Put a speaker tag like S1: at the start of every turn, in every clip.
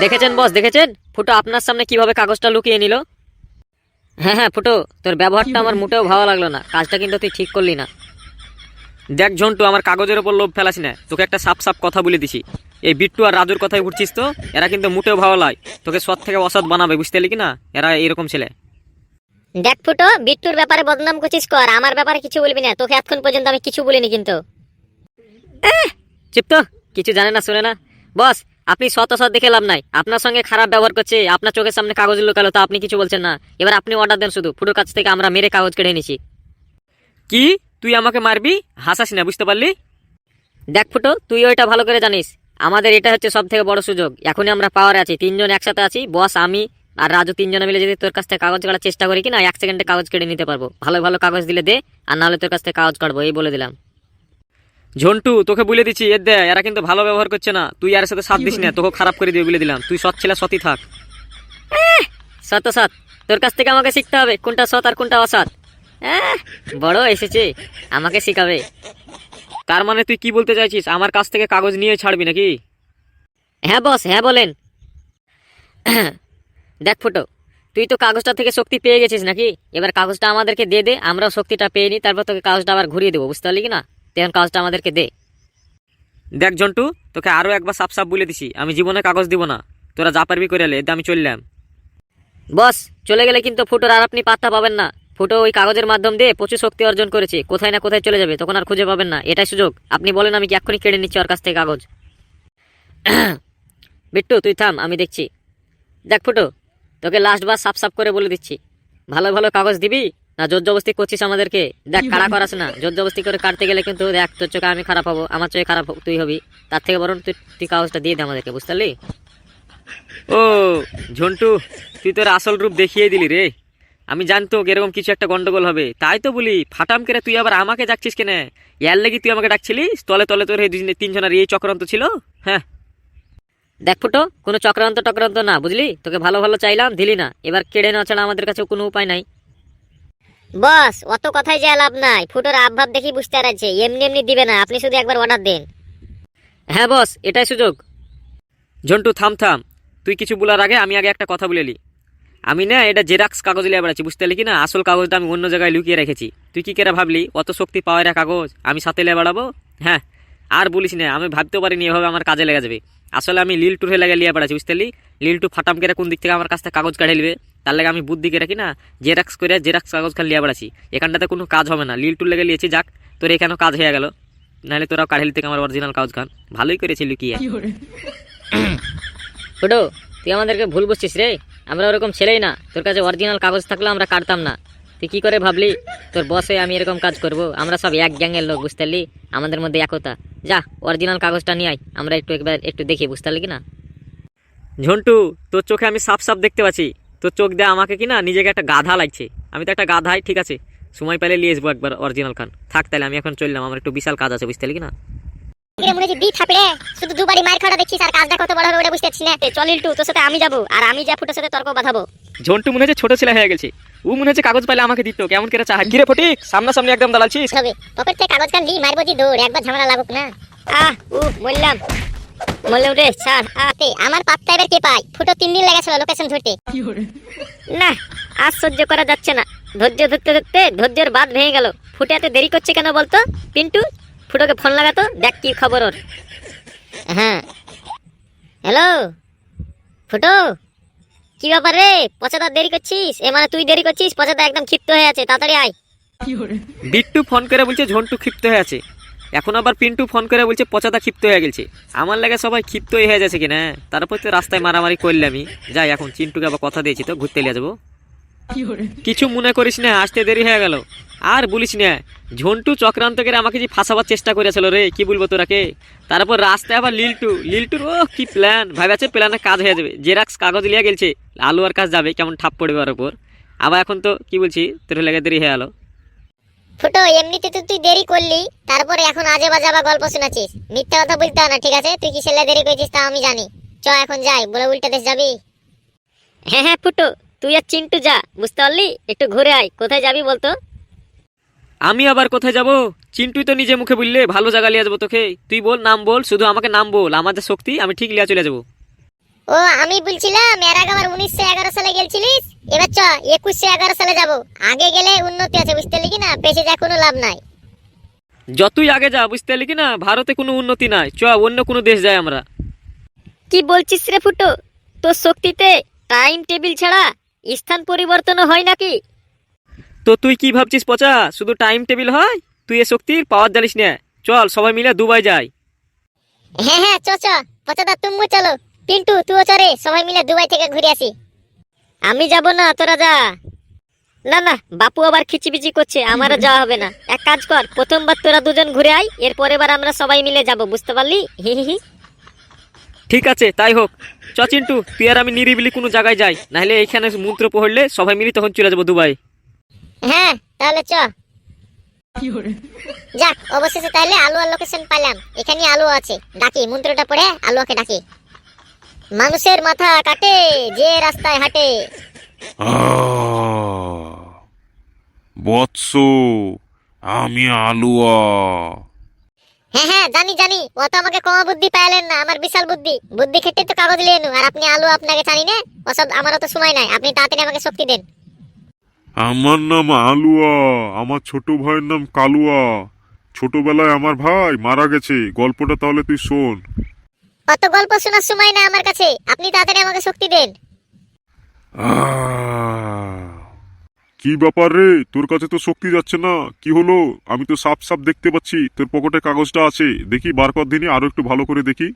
S1: দেখেছেন বস, দেখেছেন ফুটো আপনার সামনে কিভাবে কাগজটা লুকিয়ে নিল। হ্যাঁ হ্যাঁ ফুটো, তোর ব্যবহারটা আমার মোটেও ভালো লাগলো না, কাজটা কিন্তু তুই ঠিক করলি না।
S2: দেখ ঝন্টু, আমার কাগজের ওপর লোভ ফেলাস না, তোকে একটা সাপ সাপ কথা বলে দিছি। এই বিট্টু আর রাজুর কথাই উঠছিস তো, এরা কিন্তু মোটেও ভালো লয়, তোকে সৎ থেকে অসৎ বানাবে, বুঝতে পারলি কি না? এরা এরকম ছেলে।
S3: দেখ ফুটো, বিট্টুর ব্যাপারে বদনাম করছিস কর, আমার ব্যাপারে কিছু বলবি না। তোকে এতক্ষণ পর্যন্ত আমি কিছু বলিনি কিন্তু।
S1: চুপ তো, কিছু জানে না শুনে না। বস, আপনি শত শত দেখে লাভ নাই, আপনার সঙ্গে খারাপ ব্যবহার করছে, আপনার চোখের সামনে কাগজ লুকালো, তা আপনি কিছু বলছেন না। এবার আপনি অর্ডার দেন শুধু, ফুটোর কাছ থেকে আমরা মেরে কাগজ কেড়ে নিছি।
S2: কি তুই আমাকে মারবি? হাসাস না, বুঝতে পারলি?
S1: দেখ ফুটো, তুই ওইটা ভালো করে জানিস, আমাদের এটা হচ্ছে সব থেকে বড় সুযোগ। এখনই আমরা পাওয়ারে আছি, তিনজন একসাথে আছি, বস আমি আর রাজু, তিনজনে মিলে যদি তোর কাছ থেকে কাগজ কাটার চেষ্টা করি, কি না 1 সেকেন্ডে কাগজ কেড়ে নিতে পারবো। ভালো ভালো কাগজ দিলে দে, আর নাহলে তোর কাছ থেকে কাগজ কাটবো, এই বলে দিলাম।
S2: ঝন্টু, তোকে বলে দিচ্ছি, এর দে, এরা কিন্তু ভালো ব্যবহার করছে না, তুই এর সাথে সাথ দিস না, তোকে খারাপ করে দিয়ে বলে দিলাম। তুই সৎ ছেলে, সতই থাক।
S1: সত সৎ, তোর কাছ থেকে আমাকে শিখতে হবে কোনটা সৎ আর কোনটা অসৎ। বড় এসেছে, আমাকে শিখাবে।
S2: তার মানে তুই কি বলতে চাইছিস, আমার কাছ থেকে কাগজ নিয়ে ছাড়বি নাকি?
S1: হ্যাঁ বস, হ্যাঁ বলেন। দেখ ফুটো, তুই তো কাগজটা থেকে শক্তি পেয়ে গেছিস নাকি, এবার কাগজটা আমাদেরকে দিয়ে দে, আমরাও শক্তিটা পেয়ে নিই, তারপর তোকে কাগজটা আবার ঘুরিয়ে দেবো, বুঝতে পারলি কি না? তেমন কাগজটা আমাদেরকে দে।
S2: দেখ ঝন্টু, তোকে আরো একবার সাপ সাপ বলে দিছি, আমি জীবনে কাগজ দিব না, তোরা যা পারবি করে এলে, আমি চললাম।
S1: বস, চলে গেলে কিন্তু ফুটোর আর আপনি পাত্তা পাবেন না। ফুটো ওই কাগজের মাধ্যম দিয়ে প্রচুর শক্তি অর্জন করেছে, কোথায় না কোথায় চলে যাবে, তখন আর খুঁজে পাবেন না। এটাই সুযোগ, আপনি বলেন, আমি কি এক্ষুনি কেড়ে নিচ্ছি ওর কাছ থেকে কাগজ। বিট্টু তুই থাম, আমি দেখছি। দেখ ফুটো, তোকে লাস্ট বার সাফ সাফ করে বলে দিচ্ছি, ভালো ভালো কাগজ দিবি না জোর জবস্তি করছিস আমাদেরকে। দেখ, কাড়া করাস না, জোর জবস্তি করে কাটতে গেলে কিন্তু দেখ তোর চোখে আমি খারাপ হবো, আমার চোখে খারাপ তুই হবি। তার থেকে বরং তুই কাগজটা দিয়ে দে আমাদেরকে, বুঝতে পারলি?
S2: ও ঝন্টু, তুই তোর আসল রূপ দেখিয়ে দিলি রে। আমি জানতো এরকম কিছু একটা গন্ডগোল হবে, তাই তো বলি ফাটাম করে তুই আবার আমাকে ডাকছিস কেন? ইয়ার লাগি তুই আমাকে ডাকছিলিস? তলে তলে তোর এই তিনজনের এই চক্রান্ত ছিল। হ্যাঁ
S1: দেখ ফুটো, কোনো চক্রান্ত টক্রান্ত না, বুঝলি? তোকে ভালো ভালো চাইলাম, দিলি না, এবার কেড়ে নেওয়া ছাড়া আমাদের কাছে কোনো উপায় নাই।
S3: বস, অত কথাই যা লাভ নাই, ফুটোর আবভাব দেখি বুঝতে পারছে, এমনি এমনি দিবে না, আপনি শুধু একবার অর্ডার দেন।
S1: হ্যাঁ বস, এটাই সুযোগ।
S2: ঝন্টু থাম থাম, তুই কিছু বলার আগে আমি আগে একটা কথা বলে নি। আমি না এটা জেরাক্স কাগজ লিয়ে বেড়াচ্ছি, বুঝতে পারলি কি না? আসল কাগজটা আমি অন্য জায়গায় লুকিয়ে রেখেছি। তুই কি করে ভাবলি অত শক্তি পাওয়ার কাগজ আমি সাথে লিয়ে বেড়াবো? হ্যাঁ, আর বলিস না, আমি ভাবতেও পারিনি এভাবে আমার কাজে লেগে যাবে। আসলে আমি লিলটুর হয়ে লেগে লিয়ে বেড়াচ্ছি, বুঝতে পারলি? লিলটু ফাটাম করে কোন দিক থেকে আমার কাছ থেকে কাগজ কাঢ়ে নিবে, তার লেগে আমি বুদ্ধি করে রাখি না, জেরাক্স করে জেরাক্স কাগজ খান লিয়ে বেড়াচ্ছি। এখানটাতে কোনো কাজ হবে না, লিলটুর লেগে লিয়েছি, যাক তোর এখানেও কাজ হয়ে গেল, নাহলে তোরাও কাঢ়ে নিতে আমার অরিজিনাল কাগজ খান। ভালোই করেছি লুকিয়ে।
S1: ফুটো, তুই আমাদেরকে ভুল বুঝছিস রে, আমরা ওরকম ছেলেই না, তোর কাছে অরিজিনাল কাগজ থাকলে আমরা কাটতাম না। তুই কি করে ভাবলি তোর বসে আমি এরকম কাজ করব? আমরা সব এক গ্যাংয়ের লোক, বুঝতে পারলি? আমাদের মধ্যে একতা। যা অরিজিনাল কাগজটা নিয়ে আয়, আমরা একটু দেখি, বুঝতে পারলি কি না?
S2: ঝন্টু, তোর চোখে আমি সাফ সাফ দেখতে পাচ্ছি, তোর চোখ দিয়ে আমাকে কি না নিজেকে একটা গাধা লাগছে। আমি তো একটা গাধাই, ঠিক আছে, সময় পেলে নিয়ে আসবো একবার অরিজিনাল খান। থাক তাহলে, আমি এখন চললাম, আমার একটু বিশাল কাজ আছে, বুঝতে পারলি কি না?
S3: মনে হচ্ছে দি থাপড়ে শুধু দুবারই মার খাওয়া দেখছিস, আর কাজটা কত বড় হবে ওটা বুঝতে পারছিস না। চল ইল্টু, তোর সাথে আমি যাবো, আর আমি যা ফুটোর সাথে তর্ক বাঁধাবো।
S2: ঝন্টু মনে হচ্ছে ছোট ছেলে হয়ে গেছে, ও মনে হচ্ছে কাগজ পাইলে আমাকে দিত, কেমন করে চাহা। কিরে ফটিক, সামনাসামনি একদম দাঁড়াচ্ছিস?
S3: হবে পকেট থেকে কাগজ কান দি, মারবো দি দৌড়, একবার ঝামেলা লাগুক না। বললাম বললাম রে স্যার, আমার পাত্তা এবার কে পাই? ফুটো 3 দিন লেগেছিল লোকেশন ধরতে। না, আজ সহ্য করা যাচ্ছে না, ধৈর্য ধরতে ধরতে ধৈর্যের বাঁধ ভেঙে গেল। ফুটে এত দেরি করছে কেন বলতো? পিন্টু, ফুটোকে ফোন লাগাতো, দেখ কি খবর ওর। হ্যাঁ, হ্যালো ফুটো, কি ব্যাপার রে? পচাদা দেরি করছিস? মানে তুই দেরি করছিস, পচাদা একদম ক্ষিপ্ত হয়ে আছে, তাড়াতাড়ি আয়।
S2: বিট্টু ফোন করে বলছে ঝন্টু ক্ষিপ্ত হয়ে আছে, এখন আবার পিন্টু ফোন করে বলছে পচাদা ক্ষিপ্ত হয়ে গেছে। আমার লাগে সবাই ক্ষিপ্তই হয়ে যাচ্ছে কিনা। তারপর তো রাস্তায় মারামারি করলামই, যাই এখন চিন্টুকে আবার কথা দিয়েছি তো ঘুরতে নিয়ে যাবো। কিছু মনে করিস না, আসতে দেরি হয়ে গেল। আর বলিস না, ঝন্টু চক্রান্ত করে আমাকে যে ফাঁসাবার চেষ্টা করেছিল রে, কি বলবো তোরাকে। তারপর রাস্তায় আবার লিলটুর ও কি প্ল্যান ভাবেছে, প্ল্যানে কাজ হয়ে যাবে। জেরাক্স কাগজ লিয়ে গেছে, আলু আর কাজ যাবে, কেমন ঠাপ পড়বে ওর উপর। আবার এখন তো কি বলছি, তোর লেগে দেরি হয়ে গেল।
S3: ফুটো, এমনিতে তো তুই দেরি করলি, তারপরে এখন আজে বাজে আবার গল্প শোনাচ্ছিস। মিথ্যা কথা বলতে হয় না, ঠিক আছে? তুই কিসের লাই দেরি করেছিস তা আমি জানি। চ এখন যাই, বলে উল্টা দেশ যাবি।
S1: হ্যাঁ হ্যাঁ ফুটো, তুই আর চিন্টু যা, বুঝতে পারলি? একটু ঘুরে আয়। কোথায় যাবি বলতো?
S2: আমি আবার কোথায় যাব? চিন্টুই তো নিজে মুখে বললে ভালো জায়গা লিয়ে যাবো তোকে। তুই বল, নাম বল, শুধু আমাকে নাম বল, আমাদের শক্তি আমি ঠিক লিয়া চলে যাবো।
S3: ও আমি বলছিলাম এর আগে আমার 1911 সালে গেলছিলিস, এবার চ 2111 সালে যাব। আগে গেলে উন্নতি আছে, বুঝতে পারলি কি না, পেছে যা কোনো লাভ নাই।
S2: যতই আগে যা, বুঝতে পারলি কি না, ভারতে কোনো উন্নতি নাই, চ অন্য কোনো দেশ যাই আমরা।
S1: কি বলছিস রে ফুটো? তোর শক্তিতে টাইম টেবিল ছাড়া স্থান পরিবর্তন হয় নাকি?
S2: তো তুই কি ভাবছিস পচা, শুধু টাইম টেবিল হয়? তুই এ শক্তির পাওয়ার জানিস না। চল সবাই মিলে দুবাই যাই।
S3: হ্যাঁ হ্যাঁ, চ চ পচাদা, তুমি চলো। পিন্টু তুইও চরে, সবাই মিলে দুবাই থেকে ঘুরে আসি।
S1: আমি যাব না, তোরা যা। না না, বাপু আবার খিচিবিচি করছে, আমারও যাওয়া হবে না। এক কাজ কর, প্রথমবার তোরা দুজন ঘুরে আয়, এর পরের বার আমরা সবাই মিলে যাব, বুঝতে পারলি? হি হি হি।
S2: ঠিক আছে, তাই হোক। চ চিন্টু, তুই আর আমি নিরিবিলি কোনো জায়গায় যাই, নাহলে এইখানে মন্ত্র পড়লে সবাই মিলে তখন চলে যাবো দুবাই।
S3: হ্যাঁ তাহলে চ। যাক, অবশেষে তাহলে আলুয়ার লোকেশন পেলাম। এখানে আলু আছে, ডাকি মন্ত্রটা পড়ে আলুয়াকে ডাকি। মানুষের মাথা কাটে যে রাস্তায় হাঁটে।
S4: বৎস, আমি আলুয়া।
S3: হ্যাঁ হ্যাঁ জানি জানি, ও তো আমাকে কম বুদ্ধি পাইলেন না, আমার বিশাল বুদ্ধি। বুদ্ধি খেটে তো কাগজ লিয়ে নু, আর আপনি আলু, আপনাকে জানি না। ওসব আমারও তো সময় নাই, আপনি তাড়াতাড়ি আমাকে শক্তি দেন।
S4: আমার নাম আলুয়া, আমার ছোট ভাইয়ের নাম কালুয়া। ছোটবেলায় আমার ভাই মারা গেছে, গল্পটা তাহলে তুই শোন।
S3: অত গল্প শোনার সময় না আমার কাছে, আপনি তাড়াতাড়ি আমাকে শক্তি দেন।
S4: কি ব্যাপার রে, তোর কাছে তো শক্তি যাচ্ছে না, কি হলো? আমি তো সাপ সাপ দেখতে পাচ্ছি তোর পকেটে কাগজটা আছে, দেখি বার কর দিনই, আরো একটু ভালো করে দেখি।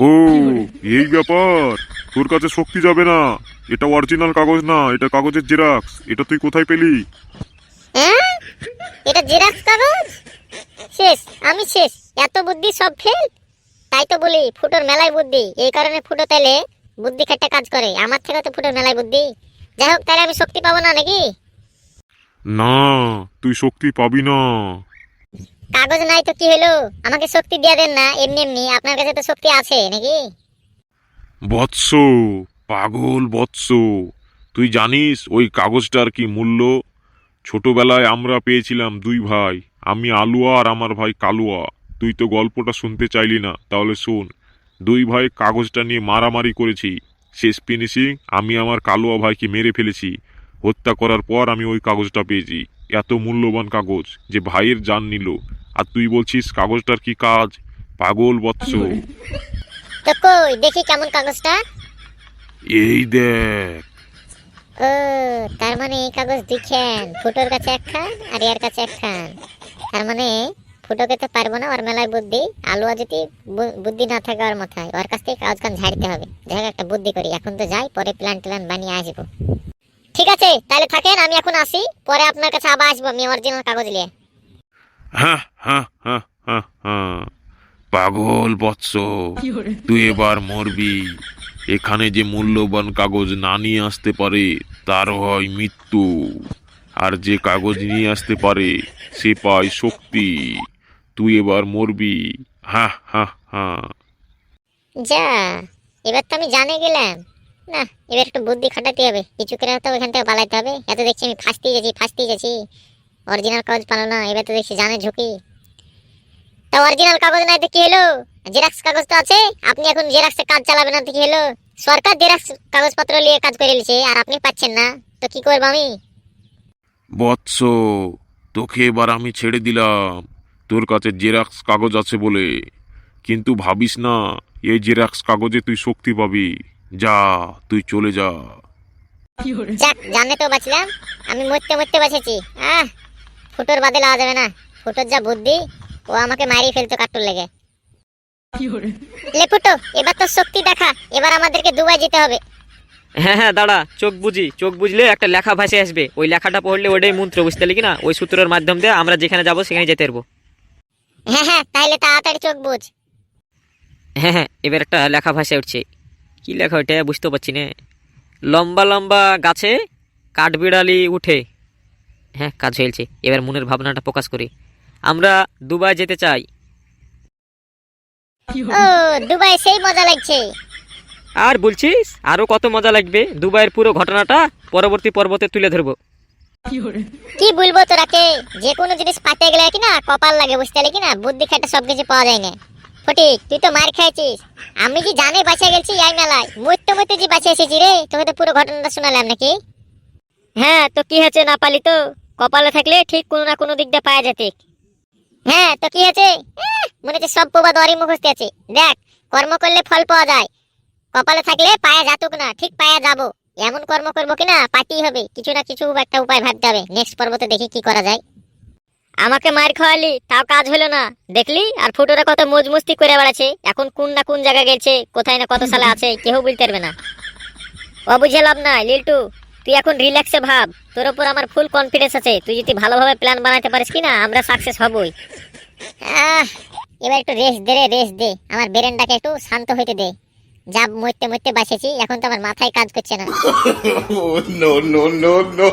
S4: ও, এই ব্যাপার, তোর কাছে শক্তি যাবে না। এটা অরিজিনাল কাগজ না, এটা কাগজের জেরক্স। এটা তুই কোথায় পেলি?
S3: হ্যাঁ, এটা জেরক্স কাগজ? শেষ, আমি শেষ। এত বুদ্ধি সব ফেল। তাই তো বলি ফুটোর মেলায় বুদ্ধি, এই কারণে ফুটো তাইলে বুদ্ধি খাটে কাজ করে। আমার থেকে তো ফুটোর মেলায় বুদ্ধি। যাই হোক, তাহলে আমি শক্তি পাবো না নাকি?
S4: না, তুই শক্তি পাবি না।
S3: কাগজ নাই তো কি হলো, আমাকে শক্তি দিয়ে দেন না এমনি এমনি, আপনার কাছে তো শক্তি আছে নাকি?
S4: বৎস, পাগল বৎস, তুই জানিস ওই কাগজটার কি মূল্য? ছোটবেলায় আমরা পেয়েছিলাম দুই ভাই, আমি আলুয়া আর আমার ভাই কালুয়া। তুই তো গল্পটা শুনতে চাইলি না, তাহলে শোন। দুই ভাই কাগজটা নিয়ে মারামারি করেছি। শেষ ফিনিশিং আমি আমার কালুয়া ভাইকে মেরে ফেলেছি। হত্যা করার পর আমি ওই কাগজটা পেয়েছি। এত মূল্যবান কাগজ যে ভাইয়ের জান নিল, আর তুই বলছিস কাগজটার কি কাজ? পাগল বৎস।
S3: তো কই দেখি কেমন কাগজটা।
S4: এই দেখ।
S3: ও, তার মানে এই কাগজ দুইখান, ফুটোর কাছে একখান আর এর কাছে একখান। তার মানে ফুটোকে তো পারবো না, ওর মেলায় বুদ্ধি। আলুয়া যদি বুদ্ধি না থাকে ওর মাথায়, ওর কাছ থেকে কাগজ খান ঝাড়তে হবে। দেখ একটা বুদ্ধি করি, এখন তো যাই, পরে প্ল্যান ট্যান বানিয়ে আসবো। ঠিক আছে তাহলে থাকেন, আমি এখন আসি, পরে আপনার কাছে আবার আসবো আমি অরিজিনাল কাগজ নিয়ে।
S4: হ্যাঁ হ্যাঁ হ্যাঁ হ্যাঁ হ্যাঁ, পাগল বৎস, তুই এবার মরবি। এখানে যে মূল্যবান কাগজ না নিয়ে আসতে পারে তার হয় মৃত্যু, আর যে কাগজ নিয়ে আসতে পারে সে পায় শক্তি। তুই এবার মরবি। হ্যাঁ হ্যাঁ হ্যাঁ।
S3: যা, এবার তো আমি জানে গেলাম না। এবার একটু বুদ্ধি খাটাতে হবে, কিছু করে তো ওইখান থেকে পালাইতে হবে। এত দেখছি আমি ফাঁসতেই যাচ্ছি। অরিজিনাল কাগজ পালো না, এবার তো দেখছি জানে ঝুঁকি। তা অরিজিনাল কাগজ নাই তো কি হলো, জেরক্স কাগজ তো আছে। আপনি এখন জেরক্সে কাজ চালাবেন না তো কি হলো? সরকার জেরক্স কাগজপত্র নিয়ে কাজ করে নিছে, আর আপনি পাচ্ছেন না, তো কি করবো আমি?
S4: বৎস, তোকে এবার আমি ছেড়ে দিলাম তোর কাছে জেরক্স কাগজ আছে বলে, কিন্তু ভাবিস না এই জেরক্স কাগজে তুই শক্তি পাবি। যা, তুই চলে যা।
S3: যাক, জানে তো বাঁচলাম। আমি মরতে মরতে বাঁচেছি। ফুটোর বাদে লাওয়া যাবে না। ফুটোর যা বুদ্ধি, ও আমাকে মারিয়ে ফেলতো কাট্টুর লেগে। লে ফুটো, এবার তো শক্তি দেখা, এবার আমাদেরকে দুবাই যেতে হবে।
S2: হ্যাঁ হ্যাঁ, দাঁড়া, চোখ বুঝি, চোখ বুঝলে একটা লেখা ভাসে আসবে, ওই লেখাটা পড়লে ওটাই মন্ত্র, বুঝতে পারলি কিনা? ওই সূত্রের মাধ্যম দিয়ে আমরা যেখানে যাবো সেখানে যেতে পারবো।
S3: হ্যাঁ হ্যাঁ, তাহলে তাড়াতাড়ি চোখ বুঝ।
S2: হ্যাঁ হ্যাঁ, এবার একটা লেখা ভাসে উঠছে। কি লেখা ওইটা বুঝতে পারছি না। লম্বা লম্বা গাছে কাঠবিড়ালি উঠে। হ্যাঁ, কাজ হয়েছে। এবার মনের ভাবনাটা প্রকাশ করি। আমরা দুবাই যেতে চাই।
S3: ও, দুবাই সেই মজা লাগছে।
S2: আর বলছিস আরো কত মজা লাগবে। দুবাইয়ের পুরো ঘটনাটা পরবর্তী পর্বতে তুলে ধরবো।
S3: কি বলবো তোরাকে, যে কোনো জিনিস পাতে গেলে কি না কপাল লাগে, বুঝতে পারলি কি না? বুদ্ধি খাটে সবকিছু পাওয়া যায় না। ফটিক তুই তো মার খেয়েছিস, আমি কি জানে বাঁচা গেছি এই মেলায়, মরতে মরতে যে বাঁচা এসেছি রে, তোকে তো পুরো ঘটনাটা শোনালাম নাকি?
S1: হ্যাঁ তো কি হয়েছে, না পালি তো, কপালে থাকলে ঠিক কোনো না কোনো দিক দিয়ে পাওয়া যেতে।
S3: হ্যাঁ তো কি হয়েছে, মনে হচ্ছে সব প্রবাদ অরি মুখস্থ আছে। দেখ, কর্ম করলে ফল পাওয়া যায়, কপালে থাকলে পায়া যাতুক না, ঠিক পায়া যাবো। এমন কর্ম করবো কিনা পাইতেই হবে, কিছু না কিছু একটা উপায় ভাবতে হবে। নেক্সট পর্বতে দেখি কি করা যায়।
S1: আমাকে মার খাওয়ালি তাও কাজ হলো না, দেখলি? আর ফুটোরা কত মজমস্তি করে বেড়াচ্ছে, এখন কোন না কোন জায়গায় গেছে, কোথায় না কত সালে আছে, কেউ বলতে পারবে না। ও বুঝে লাভ নাই লিল্টু, তুই এখন রিল্যাক্সে ভাব, তোর উপর আমার ফুল কনফিডেন্স আছে। তুই যদি ভালোভাবে প্ল্যান বানাতে পারিস কিনা, আমরা সাকসেস হবই।
S3: এবার একটু রেস্ট দে রে, রেস্ট দে, আমার ব্রেনটাকে একটু শান্ত হইতে দে। যা মরতে মরতে বাঁচেছি, এখন তো আমার মাথায় কাজ করছে না।
S5: no, no, no, no.